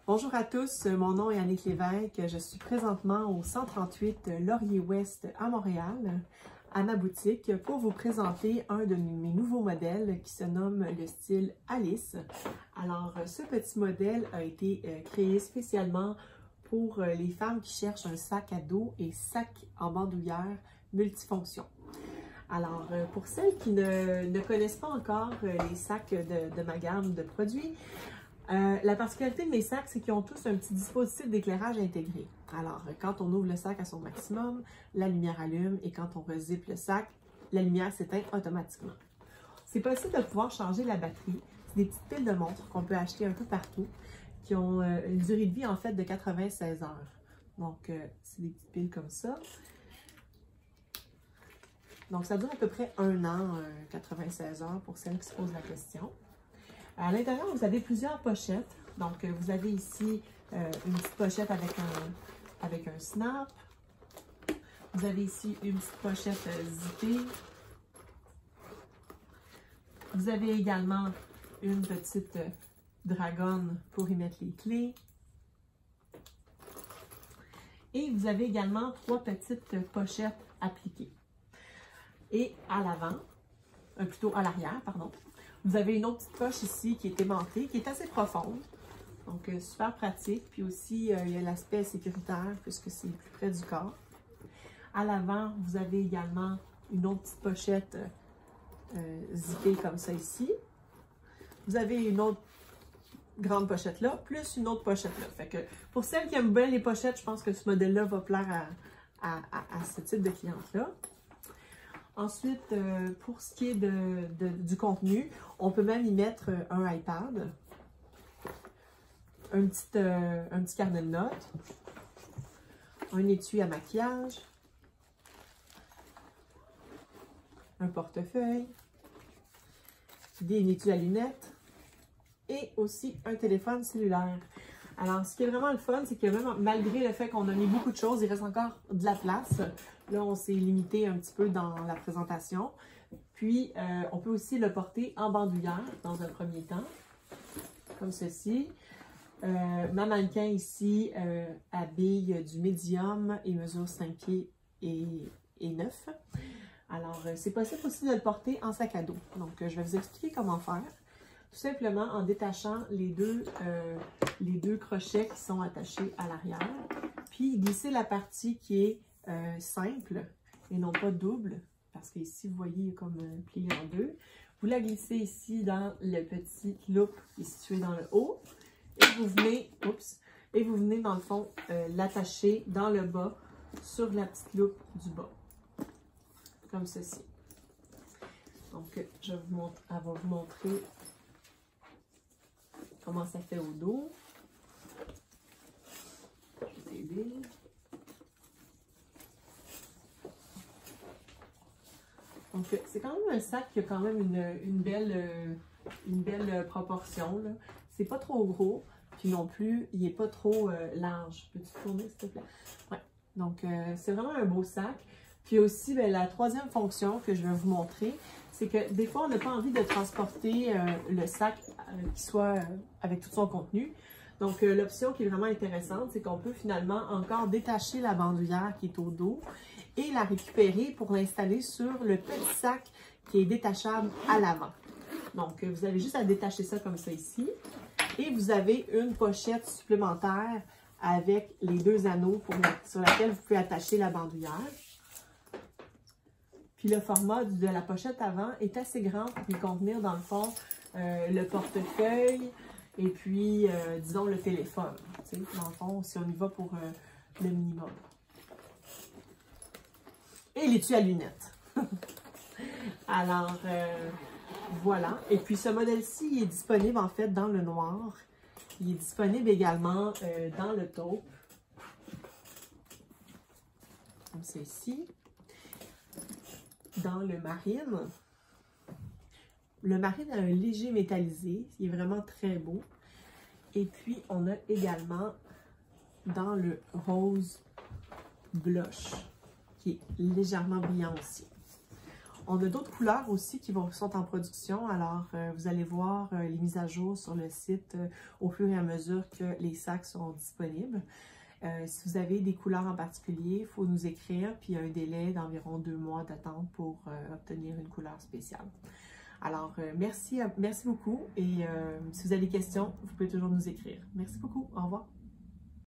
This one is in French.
Bonjour à tous, mon nom est Annick Lévesque. Je suis présentement au 138 Laurier-Ouest à Montréal, à ma boutique, pour vous présenter un de mes nouveaux modèles qui se nomme le style Alice. Alors, ce petit modèle a été créé spécialement pour les femmes qui cherchent un sac à dos et sac en bandoulière multifonction. Alors, pour celles qui ne connaissent pas encore les sacs de ma gamme de produits, la particularité de mes sacs, c'est qu'ils ont tous un petit dispositif d'éclairage intégré. Alors, quand on ouvre le sac à son maximum, la lumière allume et quand on rezippe le sac, la lumière s'éteint automatiquement. C'est possible de pouvoir changer la batterie. C'est des petites piles de montres qu'on peut acheter un peu partout, qui ont une durée de vie en fait de 96 heures. Donc, c'est des petites piles comme ça. Donc, ça dure à peu près 1 an, 96 heures pour celles qui se posent la question. À l'intérieur, vous avez plusieurs pochettes. Donc, vous avez ici une petite pochette avec un snap. Vous avez ici une petite pochette zippée. Vous avez également une petite dragonne pour y mettre les clés. Et vous avez également 3 petites pochettes appliquées. Et à l'avant, plutôt à l'arrière, pardon, vous avez une autre petite poche ici qui est aimantée, qui est assez profonde. Donc, super pratique. Puis aussi, il y a l'aspect sécuritaire puisque c'est plus près du corps. À l'avant, vous avez également une autre petite pochette zippée comme ça ici. Vous avez une autre grande pochette là, plus une autre pochette là. Fait que pour celles qui aiment bien les pochettes, je pense que ce modèle-là va plaire à ce type de cliente-là. Ensuite, pour ce qui est du contenu, on peut même y mettre un iPad, un petit carnet de notes, un étui à maquillage, un portefeuille, des étuis à lunettes et aussi un téléphone cellulaire. Alors, ce qui est vraiment le fun, c'est que même malgré le fait qu'on a mis beaucoup de choses, il reste encore de la place. Là, on s'est limité un petit peu dans la présentation. Puis, on peut aussi le porter en bandoulière dans un premier temps, comme ceci. Ma mannequin ici habille du médium et mesure 5 pieds et 9. Alors, c'est possible aussi de le porter en sac à dos. Donc, je vais vous expliquer comment faire. Tout simplement en détachant les deux crochets qui sont attachés à l'arrière. Puis, glisser la partie qui est simple et non pas double. Parce qu'ici, vous voyez, il est comme plié en deux. Vous la glissez ici dans le petit loop qui est situé dans le haut. Et vous venez, dans le fond, l'attacher dans le bas sur la petite loupe du bas. Comme ceci. Donc, elle va vous montrer comment ça fait au dos. Je vais t'aider. Donc, c'est quand même un sac qui a quand même une belle proportion. C'est pas trop gros, puis non plus, il n'est pas trop large. Peux-tu tourner, s'il te plaît? Ouais. Donc, c'est vraiment un beau sac. Puis aussi, bien, la troisième fonction que je vais vous montrer, c'est que des fois, on n'a pas envie de transporter le sac qui soit avec tout son contenu. Donc, l'option qui est vraiment intéressante, c'est qu'on peut finalement encore détacher la bandoulière qui est au dos et la récupérer pour l'installer sur le petit sac qui est détachable à l'avant. Donc, vous avez juste à détacher ça comme ça ici. Et vous avez une pochette supplémentaire avec les 2 anneaux sur laquelle vous pouvez attacher la bandoulière. Puis le format de la pochette avant est assez grand pour y contenir dans le fond le portefeuille et puis, disons, le téléphone. Tu sais, dans le fond, si on y va pour le minimum. Et l'étui à lunettes. Alors, voilà. Et puis, ce modèle-ci, il est disponible en fait dans le noir. Il est disponible également dans le taupe. Comme c'est ici. Dans le marine. Le marine a un léger métallisé. Il est vraiment très beau. Et puis, on a également dans le rose blush, qui est légèrement brillant aussi. On a d'autres couleurs aussi qui sont en production. Alors, vous allez voir les mises à jour sur le site au fur et à mesure que les sacs seront disponibles. Si vous avez des couleurs en particulier, il faut nous écrire, puis il y a un délai d'environ 2 mois d'attente pour obtenir une couleur spéciale. Alors, merci beaucoup et si vous avez des questions, vous pouvez toujours nous écrire. Merci beaucoup. Au revoir.